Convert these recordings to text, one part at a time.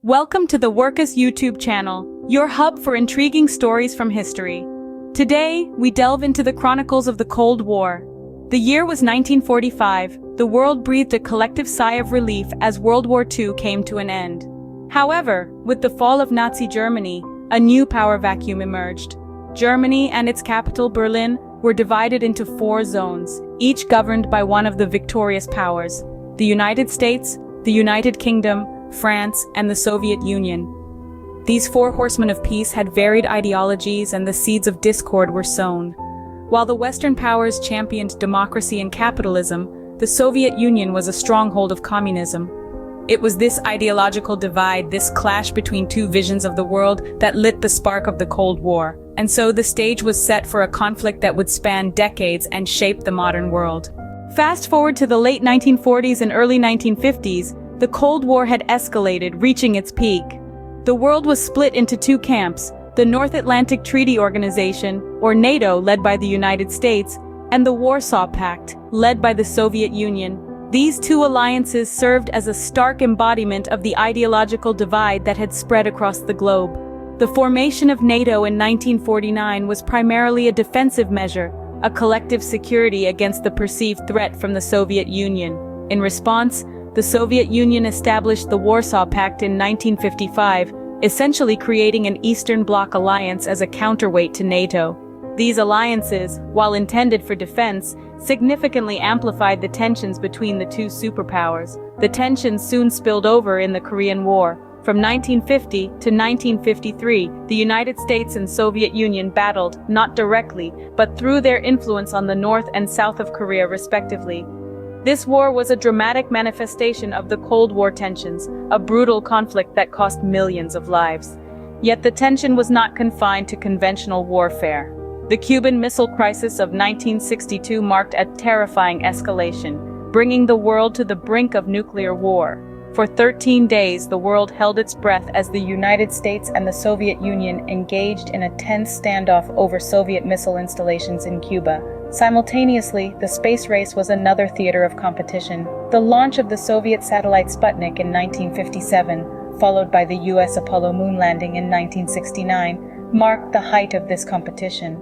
Welcome to the Workas YouTube channel, your hub for intriguing stories from history. Today, we delve into the Chronicles of the Cold War. The year was 1945. The world breathed a collective sigh of relief as World War II came to an end. However, with the fall of Nazi Germany, a new power vacuum emerged. Germany and its capital, Berlin, were divided into 4 zones, each governed by one of the victorious powers: the United States, the United Kingdom, France, and the Soviet Union. These 4 horsemen of peace had varied ideologies, and the seeds of discord were sown. While the Western powers championed democracy and capitalism, the Soviet Union was a stronghold of communism. It was this ideological divide, this clash between 2 visions of the world, that lit the spark of the Cold War. And so the stage was set for a conflict that would span decades and shape the modern world. Fast forward to the late 1940s and early 1950s, the Cold War had escalated, reaching its peak. The world was split into 2 camps: the North Atlantic Treaty Organization, or NATO, led by the United States, and the Warsaw Pact, led by the Soviet Union. These 2 alliances served as a stark embodiment of the ideological divide that had spread across the globe. The formation of NATO in 1949 was primarily a defensive measure, a collective security against the perceived threat from the Soviet Union. In response, the Soviet Union established the Warsaw Pact in 1955, essentially creating an Eastern Bloc alliance as a counterweight to NATO. These alliances, while intended for defense, significantly amplified the tensions between the 2 superpowers. The tensions soon spilled over in the Korean War. From 1950 to 1953, the United States and Soviet Union battled, not directly, but through their influence on the North and South of Korea respectively. This war was a dramatic manifestation of the Cold War tensions, a brutal conflict that cost millions of lives. Yet the tension was not confined to conventional warfare. The Cuban Missile Crisis of 1962 marked a terrifying escalation, bringing the world to the brink of nuclear war. For 13 days, the world held its breath as the United States and the Soviet Union engaged in a tense standoff over Soviet missile installations in Cuba. Simultaneously, the space race was another theater of competition. The launch of the Soviet satellite Sputnik in 1957, followed by the U.S. Apollo moon landing in 1969, marked the height of this competition.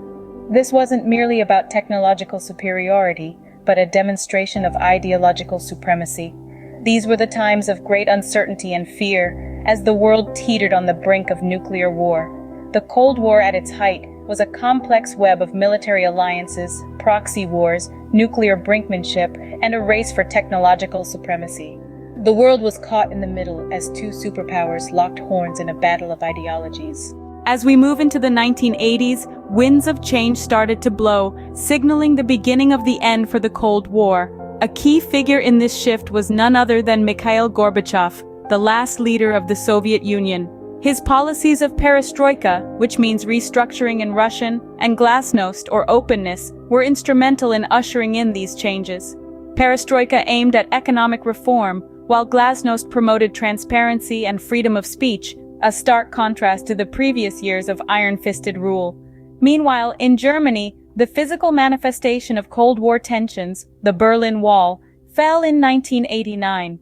This wasn't merely about technological superiority, but a demonstration of ideological supremacy. These were the times of great uncertainty and fear, as the world teetered on the brink of nuclear war. The Cold War at its height was a complex web of military alliances, proxy wars, nuclear brinkmanship, and a race for technological supremacy. The world was caught in the middle as 2 superpowers locked horns in a battle of ideologies. As we move into the 1980s, winds of change started to blow, signaling the beginning of the end for the Cold War. A key figure in this shift was none other than Mikhail Gorbachev, the last leader of the Soviet Union. His policies of perestroika, which means restructuring in Russian, and glasnost, or openness, were instrumental in ushering in these changes. Perestroika aimed at economic reform, while glasnost promoted transparency and freedom of speech, a stark contrast to the previous years of iron-fisted rule. Meanwhile, in Germany, the physical manifestation of Cold War tensions, the Berlin Wall, fell in 1989.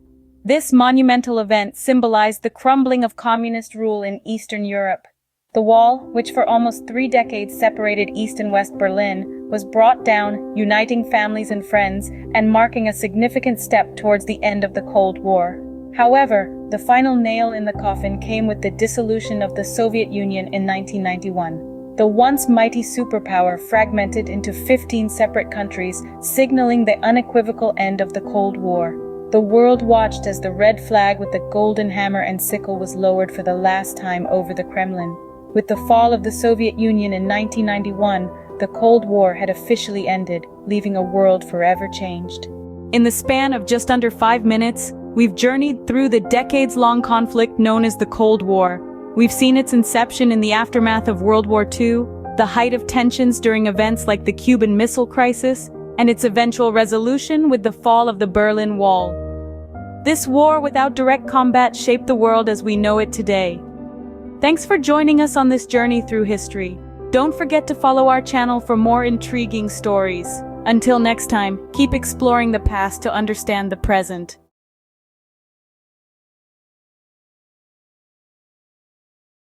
This monumental event symbolized the crumbling of communist rule in Eastern Europe. The wall, which for almost 3 decades separated East and West Berlin, was brought down, uniting families and friends, and marking a significant step towards the end of the Cold War. However, the final nail in the coffin came with the dissolution of the Soviet Union in 1991. The once mighty superpower fragmented into 15 separate countries, signaling the unequivocal end of the Cold War. The world watched as the red flag with the golden hammer and sickle was lowered for the last time over the Kremlin. With the fall of the Soviet Union in 1991, the Cold War had officially ended, leaving a world forever changed. In the span of just under 5 minutes, we've journeyed through the decades-long conflict known as the Cold War. We've seen its inception in the aftermath of World War II, the height of tensions during events like the Cuban Missile Crisis, and its eventual resolution with the fall of the Berlin Wall. This war without direct combat shaped the world as we know it today. Thanks for joining us on this journey through history. Don't forget to follow our channel for more intriguing stories. Until next time, keep exploring the past to understand the present.